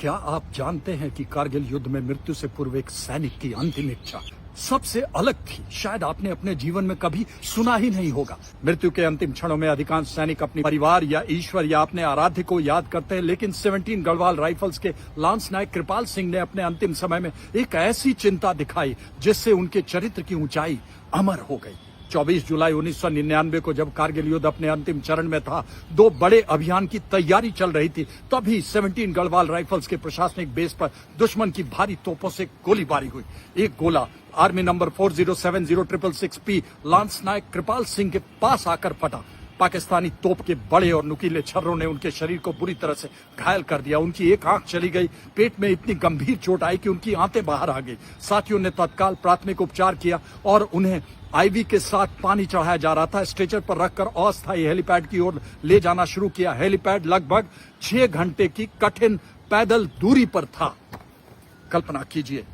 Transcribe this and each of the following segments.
क्या आप जानते हैं कि कारगिल युद्ध में मृत्यु से पूर्व एक सैनिक की अंतिम इच्छा सबसे अलग थी? शायद आपने अपने जीवन में कभी सुना ही नहीं होगा। मृत्यु के अंतिम क्षणों में अधिकांश सैनिक अपने परिवार या ईश्वर या अपने आराध्य को याद करते हैं, लेकिन 17 गढ़वाल राइफल्स के लांस नायक कृपाल सिंह ने अपने अंतिम समय में एक ऐसी चिंता दिखाई जिससे उनके चरित्र की ऊंचाई अमर हो गई। 24 जुलाई 1999 को जब कारगिल युद्ध अपने अंतिम चरण में था, दो बड़े अभियान की तैयारी चल रही थी, तभी 17 गढ़वाल राइफल्स के प्रशासनिक बेस पर दुश्मन की भारी तोपों से गोलीबारी हुई। एक गोला आर्मी नंबर 407066P लांस नायक कृपाल सिंह के पास आकर फटा। पाकिस्तानी तोप के बड़े और नुकीले छर्रों ने उनके शरीर को बुरी तरह से घायल कर दिया। उनकी एक आंख चली गई, पेट में इतनी गंभीर चोट आई कि उनकी आंतें बाहर आ गई। साथियों ने तत्काल प्राथमिक उपचार किया और उन्हें आईवी के साथ पानी चढ़ाया जा रहा था। स्ट्रेचर पर रखकर अस्थायी हेलीपैड की ओर ले जाना शुरू किया। हेलीपैड लगभग 6 घंटे की कठिन पैदल दूरी पर था। कल्पना कीजिए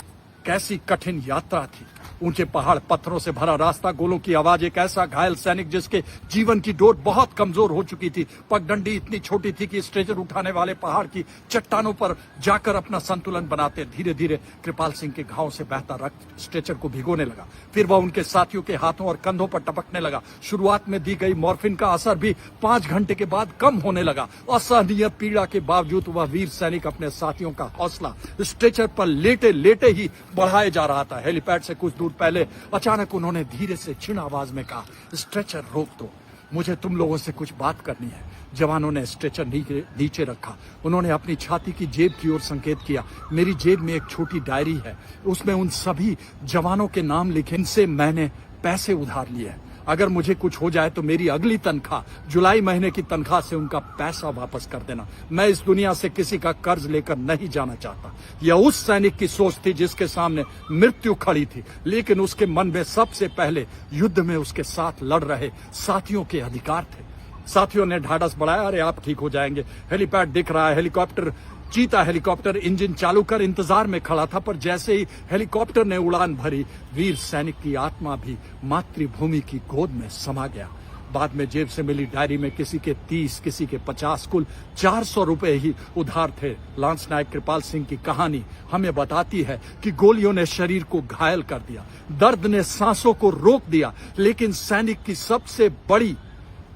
कैसी कठिन यात्रा थी। ऊंचे पहाड़, पत्थरों से भरा रास्ता, गोलों की आवाज, एक ऐसा घायल सैनिक जिसके जीवन की डोर बहुत कमजोर हो चुकी थी। पगडंडी इतनी छोटी थी कि स्ट्रेचर उठाने वाले पहाड़ की चट्टानों पर जाकर अपना संतुलन बनाते। धीरे धीरे कृपाल सिंह के घावों से बहता रक्त स्ट्रेचर को भिगोने लगा। फिर वह उनके साथियों के हाथों और कंधों पर टपकने लगा। शुरुआत में दी गई मॉर्फिन का असर भी 5 घंटे के बाद कम होने लगा। असहनीय पीड़ा के बावजूद वह वीर सैनिक अपने साथियों का हौसला स्ट्रेचर पर लेटे लेटे ही बढ़ाए जा रहा था। हेलीपैड से कुछ दूर पहले अचानक उन्होंने धीरे से क्षीण आवाज में कहा, स्ट्रेचर रोक दो, मुझे तुम लोगों से कुछ बात करनी है। जवानों ने स्ट्रेचर नीचे रखा। उन्होंने अपनी छाती की जेब की ओर संकेत किया। मेरी जेब में एक छोटी डायरी है, उसमें उन सभी जवानों के नाम लिखे। इनसे मैंने पैसे उधार लिए हैं। अगर मुझे कुछ हो जाए तो मेरी अगली तनख्वाह, जुलाई महीने की तनख्वाह से उनका पैसा वापस कर देना। मैं इस दुनिया से किसी का कर्ज लेकर नहीं जाना चाहता। यह उस सैनिक की सोच थी जिसके सामने मृत्यु खड़ी थी, लेकिन उसके मन में सबसे पहले युद्ध में उसके साथ लड़ रहे साथियों के अधिकार थे। साथियों ने ढाढ़स बढ़ाया, अरे आप ठीक हो जाएंगे, हेलीपैड दिख रहा है। हेलीकॉप्टर चीता हेलीकॉप्टर इंजन चालू कर इंतजार में खड़ा था, पर जैसे ही हेलीकॉप्टर ने उड़ान भरी, वीर सैनिक की आत्मा भी मातृभूमि की गोद में समा गया। बाद में जेब से मिली डायरी में किसी के 30, किसी के 50, कुल 400 रुपए ही उधार थे। लांस नायक कृपाल सिंह की कहानी हमें बताती है कि गोलियों ने शरीर को घायल कर दिया, दर्द ने सांसों को रोक दिया, लेकिन सैनिक की सबसे बड़ी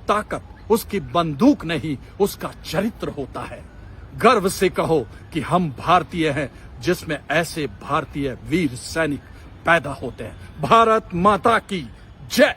ताकत उसकी बंदूक नहीं, उसका चरित्र होता है। गर्व से कहो कि हम भारतीय हैं, जिसमें ऐसे भारतीय वीर सैनिक पैदा होते हैं। भारत माता की जय।